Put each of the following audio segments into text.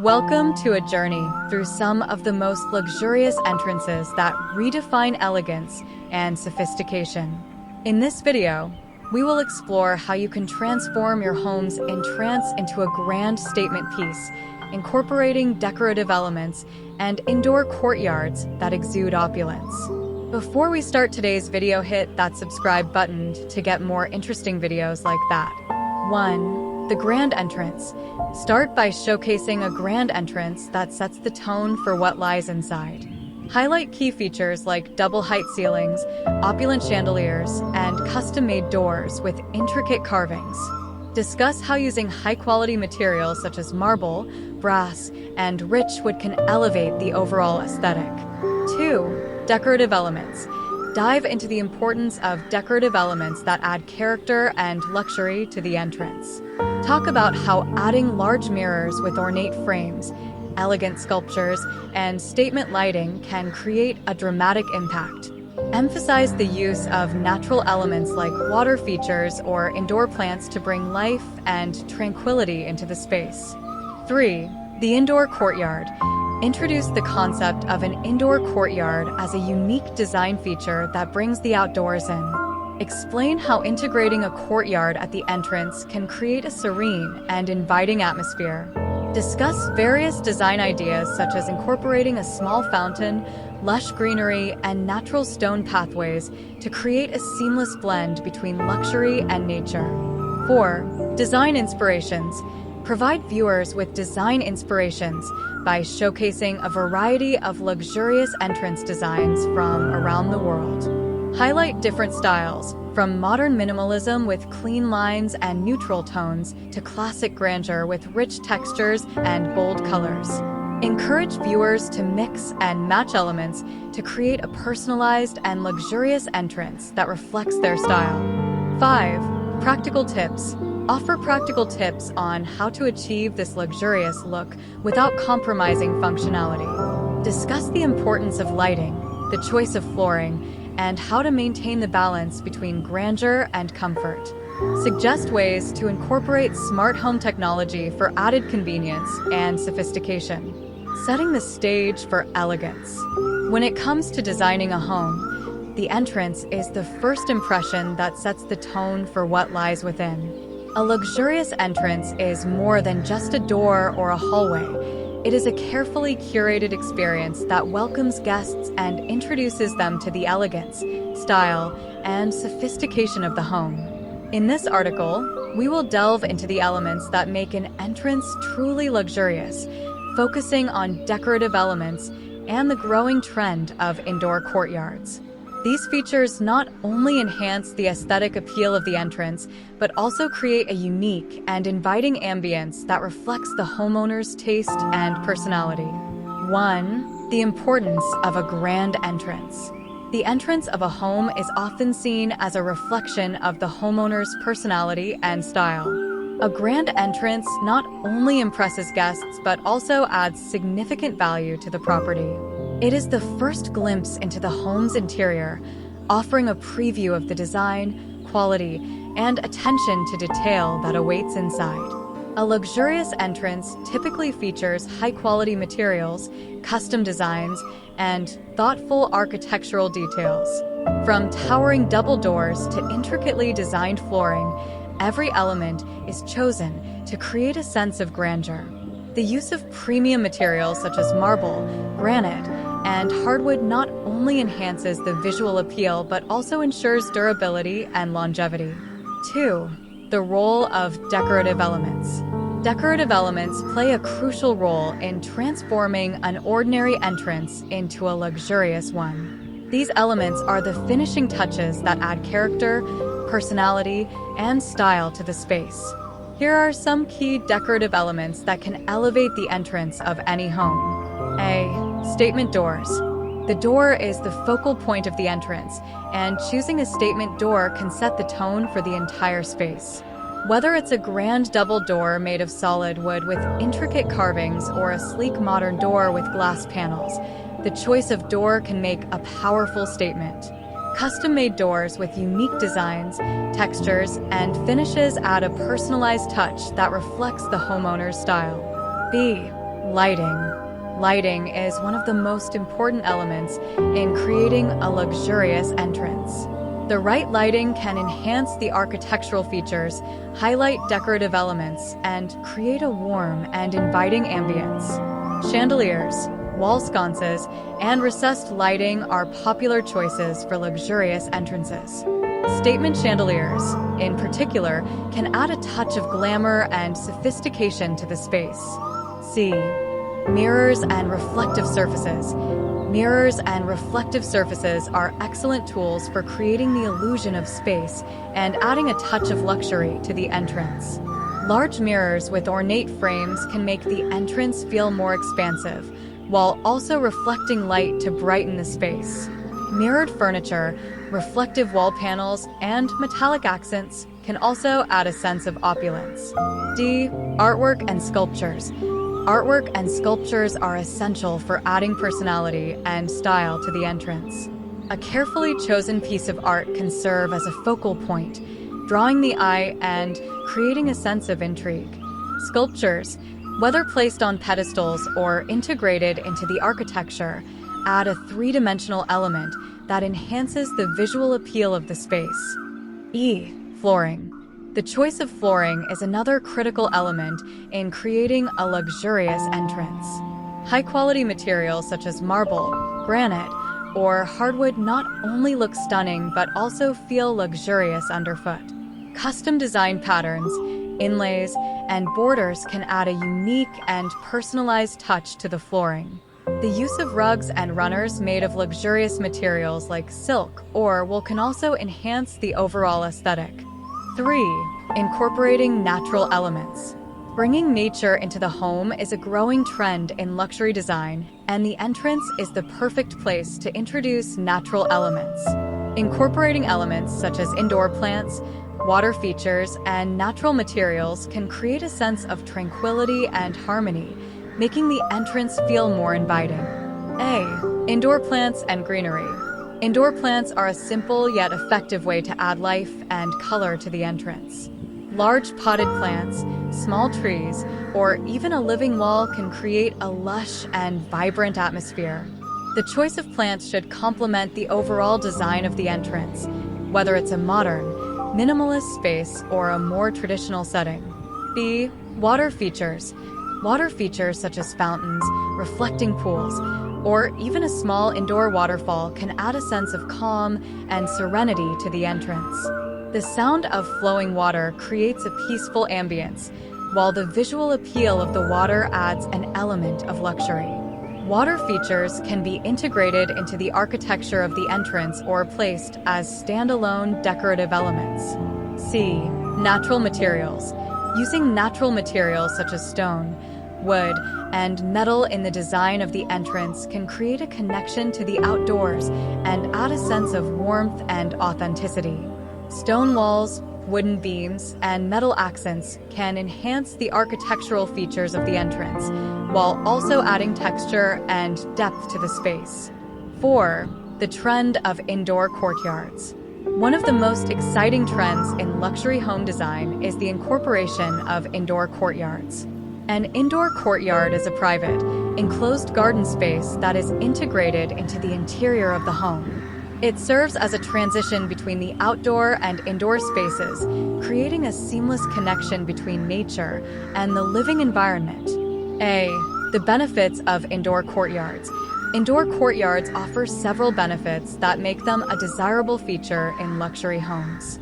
Welcome to a journey through some of the most luxurious entrances that redefine elegance and sophistication. In this video, we will explore how you can transform your home's entrance into a grand statement piece, incorporating decorative elements and indoor courtyards that exude opulence. Before we start today's video, hit that subscribe button to get more interesting videos like that. 1. The grand entrance. Start by showcasing a grand entrance that sets the tone for what lies inside. Highlight key features like double-height ceilings, opulent chandeliers, and custom-made doors with intricate carvings. Discuss how using high-quality materials such as marble, brass, and rich wood can elevate the overall aesthetic. 2. Decorative elements. Dive into the importance of decorative elements that add character and luxury to the entrance. Talk about how adding large mirrors with ornate frames, elegant sculptures, and statement lighting can create a dramatic impact. Emphasize the use of natural elements like water features or indoor plants to bring life and tranquility into the space. 3. The indoor courtyard. Introduce the concept of an indoor courtyard as a unique design feature that brings the outdoors in. Explain how integrating a courtyard at the entrance can create a serene and inviting atmosphere. Discuss various design ideas such as incorporating a small fountain, lush greenery, and natural stone pathways to create a seamless blend between luxury and nature. 4. Design inspirations. Provide viewers with design inspirations by showcasing a variety of luxurious entrance designs from around the world. Highlight different styles, from modern minimalism with clean lines and neutral tones to classic grandeur with rich textures and bold colors. Encourage viewers to mix and match elements to create a personalized and luxurious entrance that reflects their style. 5. Practical tips. Offer practical tips on how to achieve this luxurious look without compromising functionality. Discuss the importance of lighting, the choice of flooring, and how to maintain the balance between grandeur and comfort. Suggest ways to incorporate smart home technology for added convenience and sophistication, setting the stage for elegance. When it comes to designing a home, the entrance is the first impression that sets the tone for what lies within. A luxurious entrance is more than just a door or a hallway. It is a carefully curated experience that welcomes guests and introduces them to the elegance, style, and sophistication of the home. In this article, we will delve into the elements that make an entrance truly luxurious, focusing on decorative elements and the growing trend of indoor courtyards. These features not only enhance the aesthetic appeal of the entrance, but also create a unique and inviting ambience that reflects the homeowner's taste and personality. 1. The importance of a grand entrance. The entrance of a home is often seen as a reflection of the homeowner's personality and style. A grand entrance not only impresses guests, but also adds significant value to the property. It is the first glimpse into the home's interior, offering a preview of the design, quality, and attention to detail that awaits inside. A luxurious entrance typically features high-quality materials, custom designs, and thoughtful architectural details. From towering double doors to intricately designed flooring, every element is chosen to create a sense of grandeur. The use of premium materials such as marble, granite, and hardwood not only enhances the visual appeal but also ensures durability and longevity. 2. The role of decorative elements. Decorative elements play a crucial role in transforming an ordinary entrance into a luxurious one. These elements are the finishing touches that add character, personality, and style to the space. Here are some key decorative elements that can elevate the entrance of any home. A. Statement doors. The door is the focal point of the entrance, and choosing a statement door can set the tone for the entire space. Whether it's a grand double door made of solid wood with intricate carvings or a sleek modern door with glass panels, the choice of door can make a powerful statement. Custom-made doors with unique designs, textures, and finishes add a personalized touch that reflects the homeowner's style. B. Lighting. Lighting is one of the most important elements in creating a luxurious entrance. The right lighting can enhance the architectural features, highlight decorative elements, and create a warm and inviting ambience. Chandeliers, wall sconces, and recessed lighting are popular choices for luxurious entrances. Statement chandeliers, in particular, can add a touch of glamour and sophistication to the space. C. Mirrors and reflective surfaces. Mirrors and reflective surfaces are excellent tools for creating the illusion of space and adding a touch of luxury to the entrance. Large mirrors with ornate frames can make the entrance feel more expansive, while also reflecting light to brighten the space. Mirrored furniture, reflective wall panels, and metallic accents can also add a sense of opulence. D. Artwork and sculptures. Artwork and sculptures are essential for adding personality and style to the entrance. A carefully chosen piece of art can serve as a focal point, drawing the eye and creating a sense of intrigue. Sculptures, whether placed on pedestals or integrated into the architecture, add a three-dimensional element that enhances the visual appeal of the space. E. Flooring. The choice of flooring is another critical element in creating a luxurious entrance. High-quality materials such as marble, granite, or hardwood not only look stunning but also feel luxurious underfoot. Custom-designed patterns, inlays, and borders can add a unique and personalized touch to the flooring. The use of rugs and runners made of luxurious materials like silk or wool can also enhance the overall aesthetic. 3. Incorporating natural elements. Bringing nature into the home is a growing trend in luxury design, and the entrance is the perfect place to introduce natural elements. Incorporating elements such as indoor plants, water features, and natural materials can create a sense of tranquility and harmony, making the entrance feel more inviting. A. Indoor plants and greenery. Indoor plants are a simple yet effective way to add life and color to the entrance. Large potted plants, small trees, or even a living wall can create a lush and vibrant atmosphere. The choice of plants should complement the overall design of the entrance, whether it's a modern, minimalist space or a more traditional setting. B. Water features. Water features such as fountains, reflecting pools, or even a small indoor waterfall can add a sense of calm and serenity to the entrance. The sound of flowing water creates a peaceful ambience, while the visual appeal of the water adds an element of luxury. Water features can be integrated into the architecture of the entrance or placed as standalone decorative elements. C. Natural materials. Using natural materials such as stone, wood, and metal in the design of the entrance can create a connection to the outdoors and add a sense of warmth and authenticity. Stone walls, wooden beams, and metal accents can enhance the architectural features of the entrance, while also adding texture and depth to the space. 4. The trend of indoor courtyards. One of the most exciting trends in luxury home design is the incorporation of indoor courtyards. An indoor courtyard is a private, enclosed garden space that is integrated into the interior of the home. It serves as a transition between the outdoor and indoor spaces, creating a seamless connection between nature and the living environment. A. The benefits of indoor courtyards. Indoor courtyards offer several benefits that make them a desirable feature in luxury homes.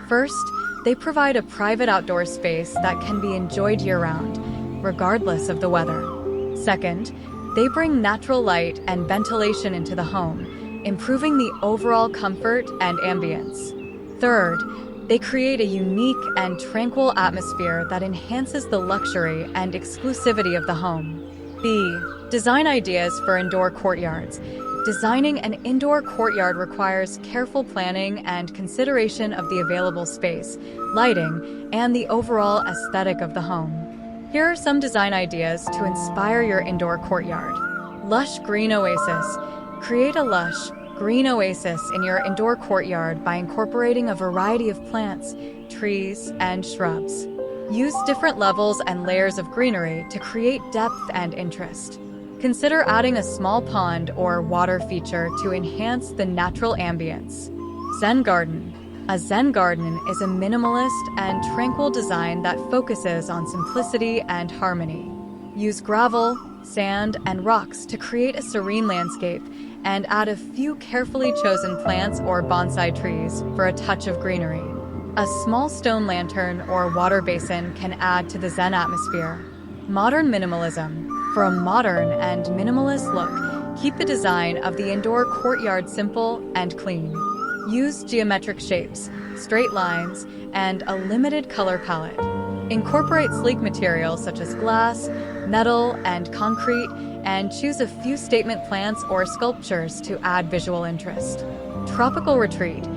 First, they provide a private outdoor space that can be enjoyed year-round, regardless of the weather. Second, they bring natural light and ventilation into the home, improving the overall comfort and ambience. Third, they create a unique and tranquil atmosphere that enhances the luxury and exclusivity of the home. B. Design ideas for indoor courtyards. Designing an indoor courtyard requires careful planning and consideration of the available space, lighting, and the overall aesthetic of the home. Here are some design ideas to inspire your indoor courtyard. Lush green oasis. Create a lush, green oasis in your indoor courtyard by incorporating a variety of plants, trees, and shrubs. Use different levels and layers of greenery to create depth and interest. Consider adding a small pond or water feature to enhance the natural ambience. Zen garden. A Zen garden is a minimalist and tranquil design that focuses on simplicity and harmony. Use gravel, sand, and rocks to create a serene landscape, and add a few carefully chosen plants or bonsai trees for a touch of greenery. A small stone lantern or water basin can add to the Zen atmosphere. Modern minimalism. For a modern and minimalist look, keep the design of the indoor courtyard simple and clean. Use geometric shapes, straight lines, and a limited color palette. Incorporate sleek materials such as glass, metal, and concrete, and choose a few statement plants or sculptures to add visual interest. Tropical retreat.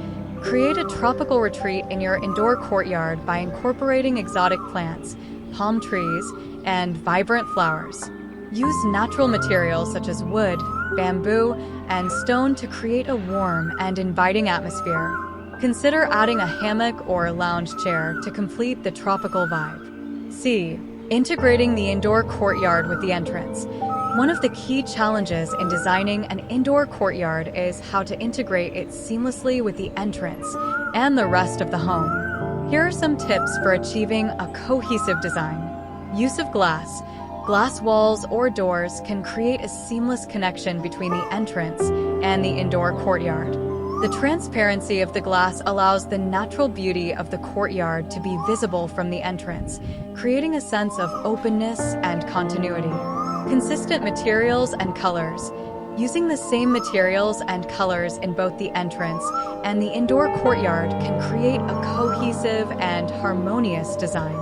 Create a tropical retreat in your indoor courtyard by incorporating exotic plants, palm trees, and vibrant flowers. Use natural materials such as wood, bamboo, and stone to create a warm and inviting atmosphere. Consider adding a hammock or lounge chair to complete the tropical vibe. C. Integrating the indoor courtyard with the entrance. One of the key challenges in designing an indoor courtyard is how to integrate it seamlessly with the entrance and the rest of the home. Here are some tips for achieving a cohesive design. Use of glass. Glass walls or doors can create a seamless connection between the entrance and the indoor courtyard. The transparency of the glass allows the natural beauty of the courtyard to be visible from the entrance, creating a sense of openness and continuity. Consistent materials and colors. Using the same materials and colors in both the entrance and the indoor courtyard can create a cohesive and harmonious design.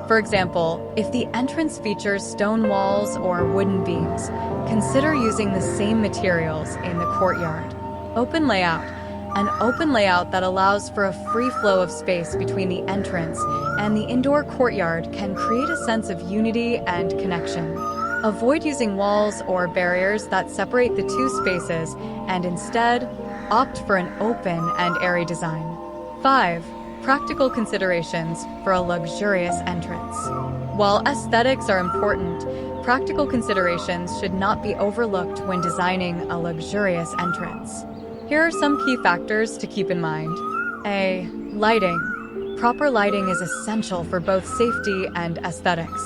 For example, if the entrance features stone walls or wooden beams, consider using the same materials in the courtyard. Open layout. An open layout that allows for a free flow of space between the entrance and the indoor courtyard can create a sense of unity and connection. Avoid using walls or barriers that separate the two spaces and instead opt for an open and airy design. 5. Practical considerations for a luxurious entrance. While aesthetics are important, practical considerations should not be overlooked when designing a luxurious entrance. Here are some key factors to keep in mind. A. Lighting. Proper lighting is essential for both safety and aesthetics.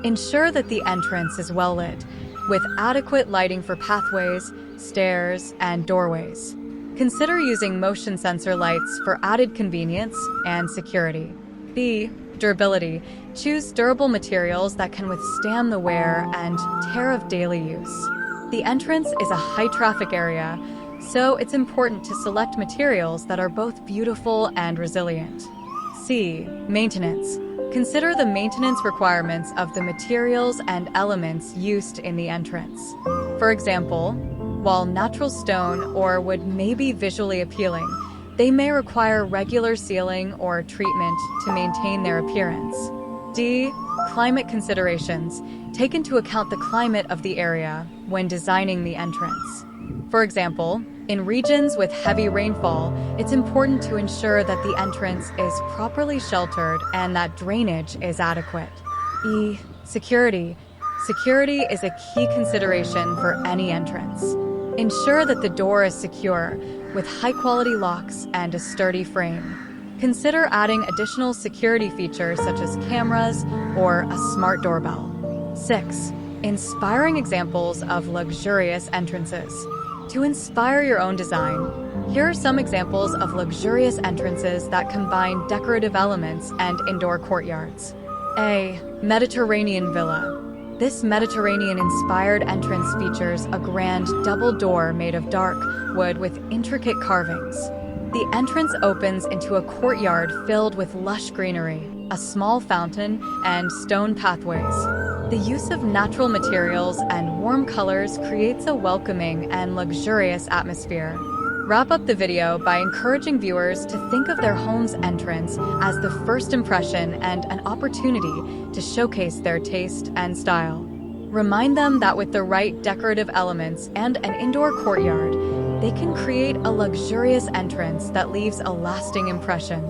Ensure that the entrance is well lit, with adequate lighting for pathways, stairs, and doorways. Consider using motion sensor lights for added convenience and security. B. Durability. Choose durable materials that can withstand the wear and tear of daily use. The entrance is a high-traffic area, so it's important to select materials that are both beautiful and resilient. C. Maintenance. Consider the maintenance requirements of the materials and elements used in the entrance. For example, while natural stone or wood may be visually appealing, they may require regular sealing or treatment to maintain their appearance. D. Climate considerations. Take into account the climate of the area when designing the entrance. For example, in regions with heavy rainfall, it's important to ensure that the entrance is properly sheltered and that drainage is adequate. E. Security. Security is a key consideration for any entrance. Ensure that the door is secure, with high-quality locks and a sturdy frame. Consider adding additional security features such as cameras or a smart doorbell. 6. Inspiring examples of luxurious entrances. To inspire your own design, here are some examples of luxurious entrances that combine decorative elements and indoor courtyards. A. Mediterranean villa. This Mediterranean-inspired entrance features a grand double door made of dark wood with intricate carvings. The entrance opens into a courtyard filled with lush greenery, a small fountain, and stone pathways. The use of natural materials and warm colors creates a welcoming and luxurious atmosphere. Wrap up the video by encouraging viewers to think of their home's entrance as the first impression and an opportunity to showcase their taste and style. Remind them that with the right decorative elements and an indoor courtyard, they can create a luxurious entrance that leaves a lasting impression.